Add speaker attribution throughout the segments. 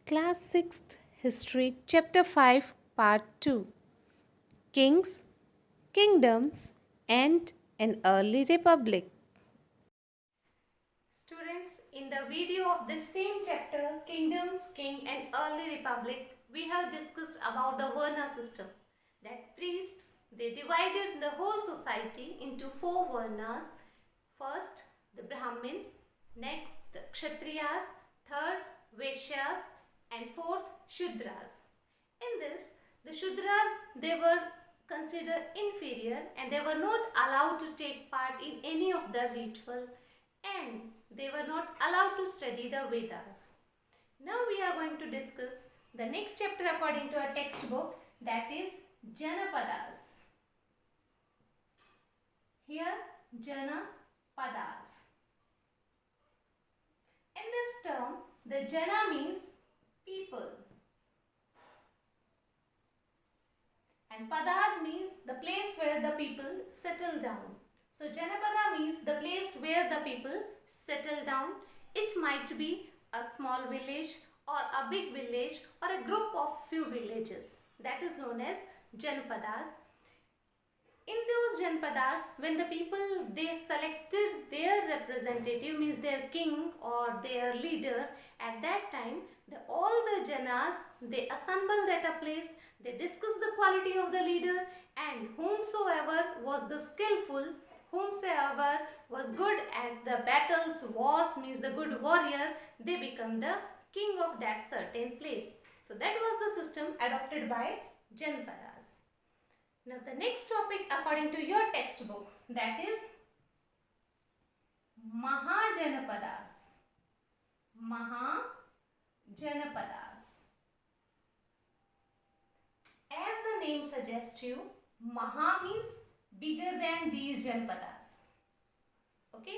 Speaker 1: Class 6th History Chapter 5 Part 2 Kings, Kingdoms and an Early Republic.
Speaker 2: Students, in the video of this same chapter, Kingdoms, King and Early Republic, we have discussed about the Varna system. That priests, they divided the whole society into four Varnas. First, the Brahmins, next the Kshatriyas, third Vaishyas and fourth Shudras. In this, the Shudras, they were considered inferior and they were not allowed to take part in any of the ritual and they were not allowed to study the Vedas. Now we are going to discuss the next chapter according to our textbook, that is Janapadas. Here Janapadas. In this term, the Jana means people and Padas means the place where the people settle down. So Janapada means the place where the people settle down. It might be a small village or a big village or a group of few villages. That is known as Janapadas. In those Janapadas, when the people they selected their representative, means their king or their leader, at that time all the Janas they assembled at a place, they discussed the quality of the leader, and whomsoever was the skillful, whomsoever was good at the battles, wars, means the good warrior, they become the king of that certain place. So that was the system adopted by Janapadas. Now the next topic according to your textbook, that is Mahajanapadas. Mahajanapadas. As the name suggests you, Maha means bigger than these Janapadas. Okay,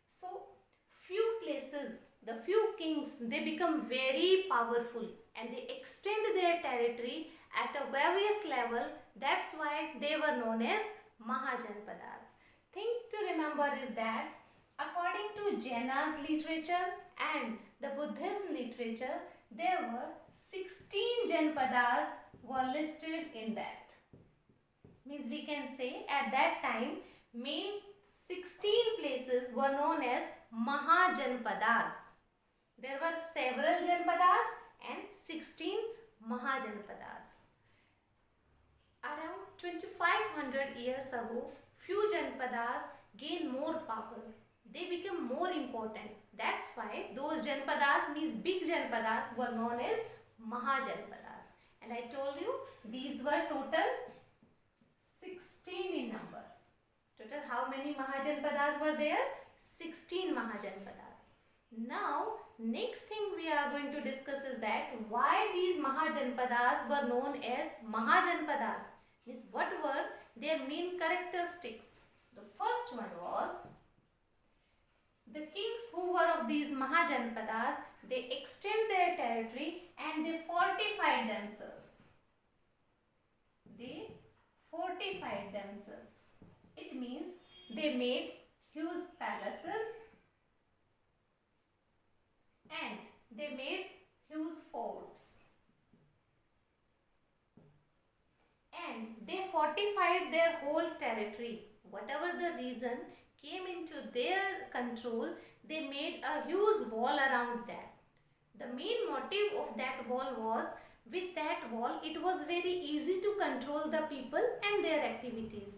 Speaker 2: so few places, the few kings, they become very powerful and they extend their territory at a various level. That's why they were known as Mahajanapadas. Thing to remember is that according to Jaina's literature and the Buddhist literature, there were 16 Janapadas were listed in that. Means we can say at that time main 16 places were known as Mahajanapadas. There were several Janapadas and 16 Mahajanapadas. Around 2500 years ago, few Janapadas gained more power. They became more important. That's why those Janapadas, means big Janapadas, were known as Mahajanapadas. And I told you these were total 16 in number. Total how many Mahajanapadas were there? 16 Mahajanapadas. Now next thing we are going to discuss is that why these Mahajanapadas were known as Mahajanapadas. Means what were their main characteristics? The first one was the kings who were of these Mahajanapadas, they extend their territory and they fortified themselves. They fortified themselves. It means they made huge palaces and they made huge forts. And they fortified their whole territory. Whatever the reason came into their control, they made a huge wall around that. The main motive of that wall was, with that wall, it was very easy to control the people and their activities.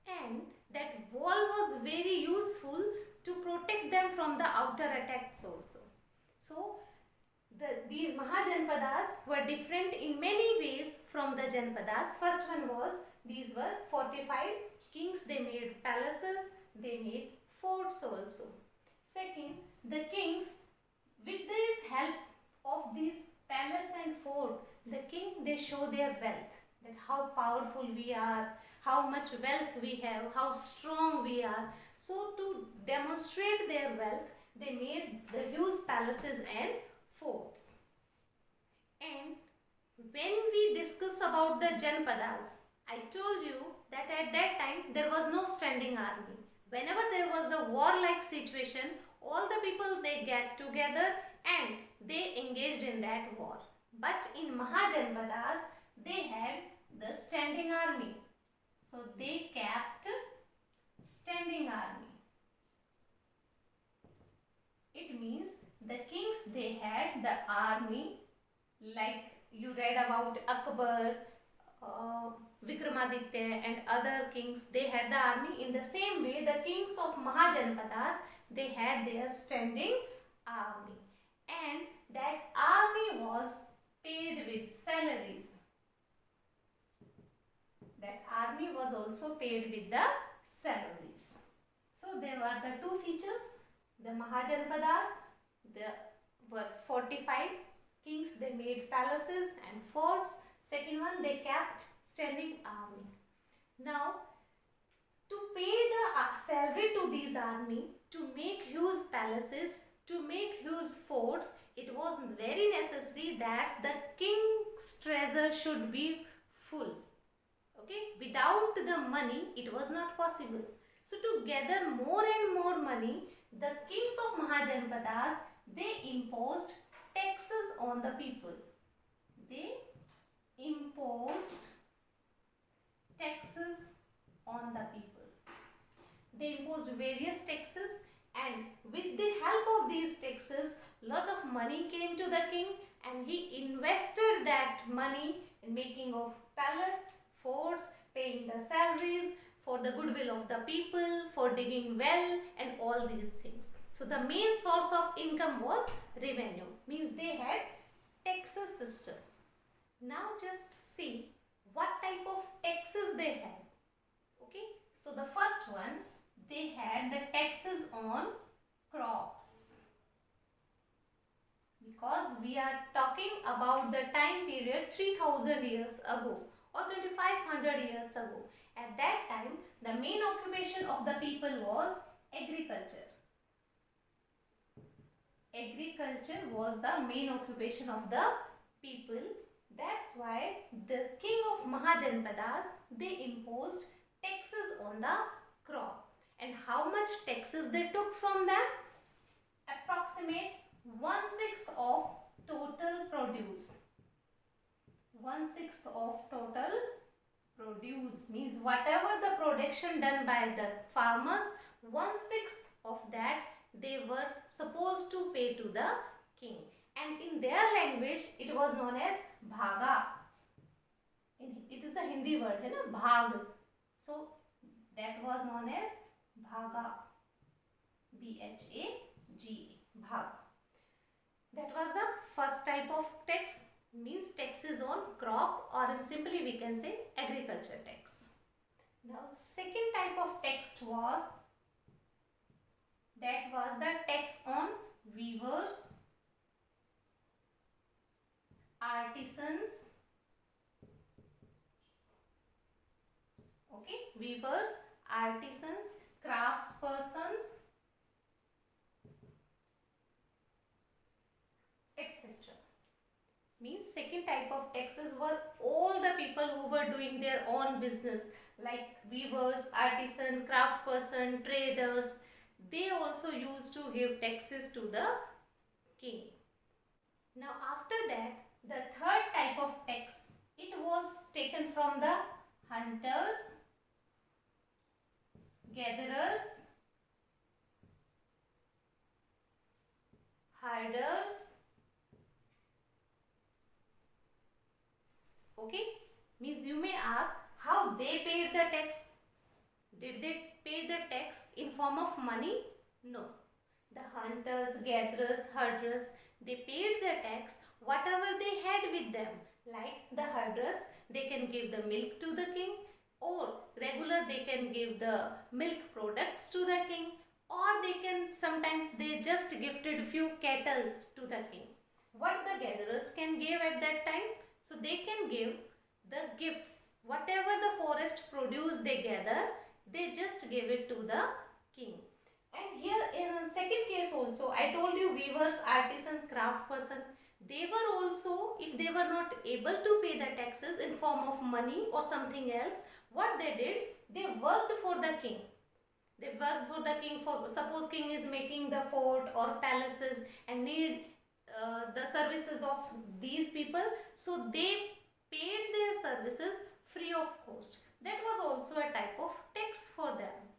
Speaker 2: And that wall was very useful to protect them from the outer attacks also. So, these Mahajanapadas were different in many ways from the Janapadas. First one was, these were fortified kings, they made palaces, they made forts also. Second, the kings, with this help of these palace and fort, the king, they show their wealth, that how powerful we are, how much wealth we have, how strong we are. So to demonstrate their wealth, they made the huge palaces and forts. And when we discuss about the Janapadas, I told you that at that time there was no standing army. Whenever there was the warlike situation, all the people they get together and they engaged in that war. But in Mahajanpadas, they had the standing army. So they kept standing army. It means the kings, they had the army, like you read about Akbar, Vikramaditya and other kings, they had the army. In the same way, the kings of Mahajanpadas, they had their standing army. And that army was paid with salaries. That army was also paid with the salaries. So there were the two features. The Mahajanpadas, they were fortified kings, they made palaces and forts. Second one, they kept standing army. Now, to pay the salary to these army, to make huge palaces, to make huge forts, it was very necessary that the king's treasure should be full. Okay, without the money, it was not possible. So to gather more and more money, the kings of Mahajanpadas, they imposed taxes on the people. They imposed taxes on the people. They imposed various taxes, and with the help of these taxes, lot of money came to the king, and he invested that money in making of palace, forts, paying the salaries, for the goodwill of the people, for digging well, and all these things. So the main source of income was revenue, means they had taxes system. Now just see what type of taxes they had. Okay, so the first one, they had the taxes on crops. Because we are talking about the time period 3000 years ago or 2500 years ago. At that time, the main occupation of the people was agriculture. Agriculture was the main occupation of the people. That's why the king of Mahajanpadas, they imposed taxes on the crop. And how much taxes they took from them? Approximate 1/6 of total produce. 1/6 of total produce means whatever the production done by the farmers, 1/6 of that they were supposed to pay to the king. And in their language, it was known as bhaga. It is a Hindi word, है ना, bhag. So that was known as bhaga. B-H-A-G-A, bhaga. That was the first type of tax, means taxes on crop, or in simply we can say agriculture tax. Now second type of tax was the tax on weavers, artisans, okay, weavers, artisans, craftspersons, etc. Means second type of taxes were all the people who were doing their own business, like weavers, artisan, craftsperson, traders. They also used to give taxes to the king. Now after that, the third type of tax, it was taken from the hunters, gatherers, herders. Okay, means you may ask how they paid the tax. Did they pay the tax in form of money? No. The hunters, gatherers, herders, they paid the tax whatever they had with them. Like the herders, they can give the milk to the king, or regular they can give the milk products to the king, or they can sometimes they just gifted few cattle to the king. What the gatherers can give at that time? So they can give the gifts, whatever the forest produce they gather, they just give it to the king. And here in second case also, I told you weavers, artisans, craftsperson, they were also, if they were not able to pay the taxes in form of money or something else, what they did, they worked for the king. They worked for the king. For suppose king is making the fort or palaces and need the services of these people, so they paid their services free of cost. That was also a type of tax for them.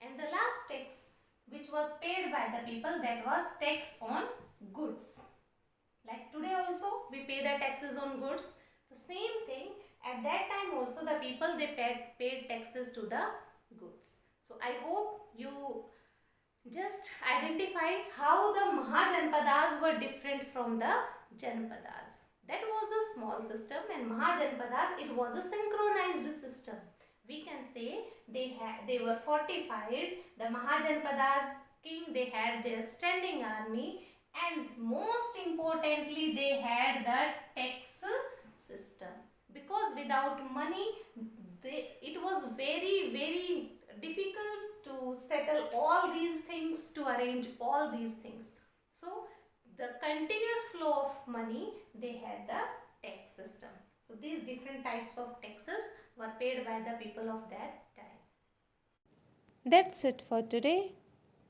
Speaker 2: And the last tax which was paid by the people, that was tax on goods. Like today also we pay the taxes on goods. The same thing, at that time also the people, they paid taxes to the goods. So I hope you just identify how the Mahajanpadas were different from the Janpadas. That was a small system, and Mahajanpadas, it was a synchronized system. We can say they were fortified. The Mahajanpadas king, they had their standing army, and most importantly they had the tax system, because without money it was very difficult to settle all these things, to arrange all these things. So the continuous flow of money, they had the tax system. So these different types of taxes were paid by the people of that time.
Speaker 1: That's it for today.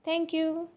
Speaker 1: Thank you.